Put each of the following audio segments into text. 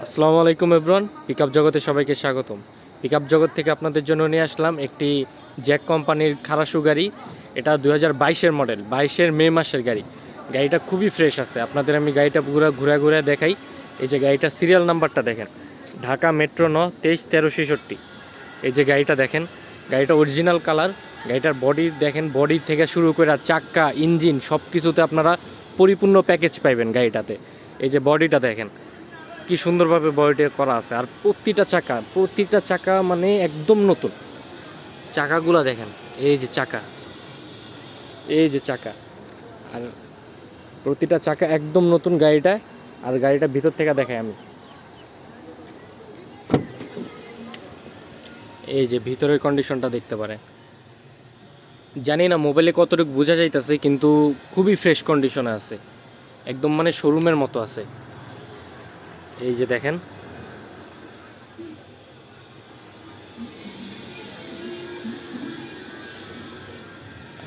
আসসালামু আলাইকুম everyone, pickup জগতে সবাইকে স্বাগতম। পিকআপ জগৎ থেকে আপনাদের জন্য নিয়ে আসলাম একটি জ্যাক কোম্পানির খারাসু গাড়ি। এটা 2022-এর মডেল, 22-এর মে মাসের গাড়ি। গাড়িটা খুবই ফ্রেশ আছে। আপনাদের আমি গাড়িটা পুরো ঘুরে দেখাই। এই যে গাড়িটা সিরিয়াল নাম্বারটা দেখেন, ঢাকা মেট্রো 231366। এই যে গাড়িটা দেখেন, গাড়িটা অরিজিনাল কালার। গাড়িটার বডি দেখেন, বডি থেকে শুরু করে চাক্কা, ইঞ্জিন সব কিছুতে আপনারা পরিপূর্ণ প্যাকেজ পাইবেন গাড়িটাতে। এই যে বডিটা দেখেন কি সুন্দরভাবে বডিটা করা আছে, আর প্রতিটা চাকা মানে একদম নতুন। চাকাগুলো দেখেন, এই যে চাকা, এই যে চাকা, আর প্রতিটা চাকা একদম নতুন গাড়িটা। আর গাড়িটা ভিতর থেকে দেখাই আমি, এই যে ভিতরের কন্ডিশনটা দেখতে পারেন। জানি না মোবাইলে কতটুকু বোঝা যাইতেছে, কিন্তু খুবই ফ্রেশ কন্ডিশনে আছে, একদম মানে শোরুমের মতো আছে। এই যে দেখেন,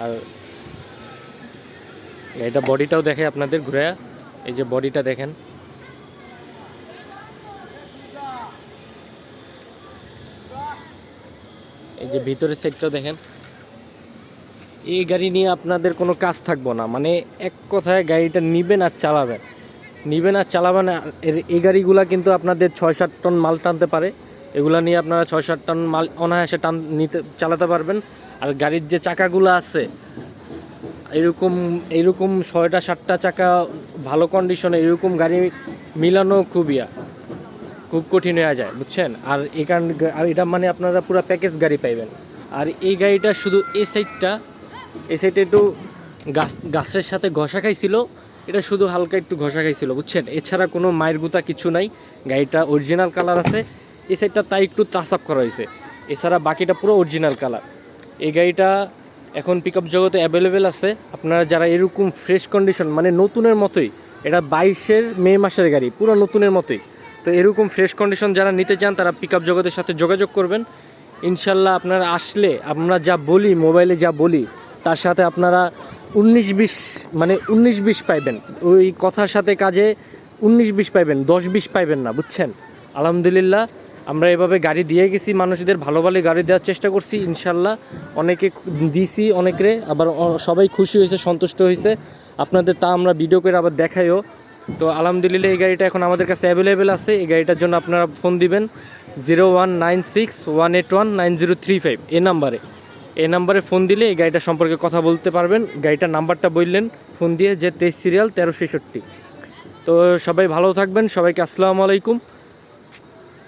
আর এটা বডিটাও দেখে আপনাদের ঘুরে। এই যে বডিটা দেখেন, এই যে ভিতরের সাইডটাও দেখেন। এই গাড়ি নিয়ে আপনাদের কোনো কাজ থাকবো না, মানে এক কথায় গাড়িটা নিবেন আর চালাবেন, নিবেন আর চালাবেন। এই গাড়িগুলা কিন্তু আপনাদের 6-7 টন মাল টানতে পারে। এগুলা নিয়ে আপনারা 6-7 টন মাল অনায়াসে চালাতে পারবেন। আর গাড়ির যে চাকাগুলো আছে, এরকম এরকম 6টা-7টা চাকা ভালো কন্ডিশনে এরকম গাড়ি মিলানো খুব কঠিন হয়ে যায়, বুঝছেন। আর আর এটা মানে আপনারা পুরো প্যাকেজ গাড়ি পাইবেন। আর এই গাড়িটা শুধু এই সাইডে একটু গাছের সাথে ঘষা খাইছিল, এটা শুধু হালকা একটু ঘষা খাইছিল, বুঝছেন। এছাড়া কোনো মায়ের গুঁতা কিছু নাই। গাড়িটা অরিজিনাল কালার আছে, এই সাইডটা তাই একটু টাচ আপ করা হয়েছে, এছাড়া বাকিটা পুরো অরিজিনাল কালার। এই গাড়িটা এখন পিকআপ জগতে অ্যাভেলেবেল আছে। আপনারা যারা এরকম ফ্রেশ কন্ডিশন মানে নতুনের মতোই, এটা 22-এর মে মাসের গাড়ি, পুরো নতুনের মতোই। তো এরকম ফ্রেশ কন্ডিশন যারা নিতে চান তারা পিকআপ জগতের সাথে যোগাযোগ করবেন। ইনশাল্লাহ আপনারা আসলে আমরা যা বলি, মোবাইলে যা বলি, তার সাথে আপনারা 19-20 মানে 19-20 পাইবেন। ওই কথার সাথে কাজে 19-20 পাইবেন, 10-20 পাইবেন না, বুঝছেন। আলহামদুলিল্লাহ আমরা এভাবে গাড়ি দিয়ে গেছি, মানুষদের ভালো ভালো গাড়ি দেওয়ার চেষ্টা করছি। ইনশাল্লাহ অনেকে দিছি, অনেকরে আবার সবাই খুশি হয়েছে, সন্তুষ্ট হয়েছে। আপনাদের তা আমরা ভিডিও করে আবার দেখাইও। তো আলহামদুলিল্লাহ এই গাড়িটা এখন আমাদের কাছে অ্যাভেলেবেল আছে। এই গাড়িটার জন্য আপনারা ফোন দিবেন 0196-181-9035 এই নাম্বারে ফোন দিলে এই গাড়িটা সম্পর্কে কথা বলতে পারবেন। গাড়িটার নাম্বারটা বললেন ফোন দিয়ে, যে 23 সিরিয়াল 1366। তো সবাই ভালো থাকবেন, সবাইকে আসসালামু আলাইকুম।